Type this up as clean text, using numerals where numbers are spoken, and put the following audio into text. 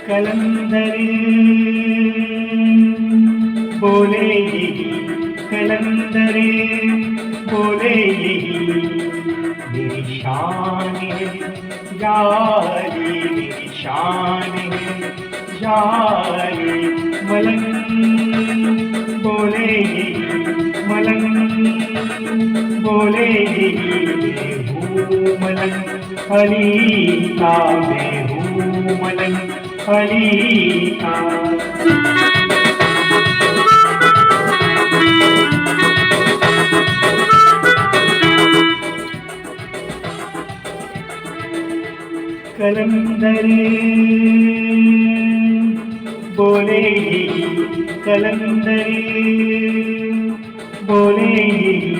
कलंदरी बोले यही, कलंदरी बोले यही, मेरी शान है जारी, मेरी शान है जारी। मलंग बोले यही, मलंग बोले यही, मैं हूँ मलंग अली का, मैं हूँ मलंग अली का। कलंदरी बोले यही, कलंदरी बोले यही,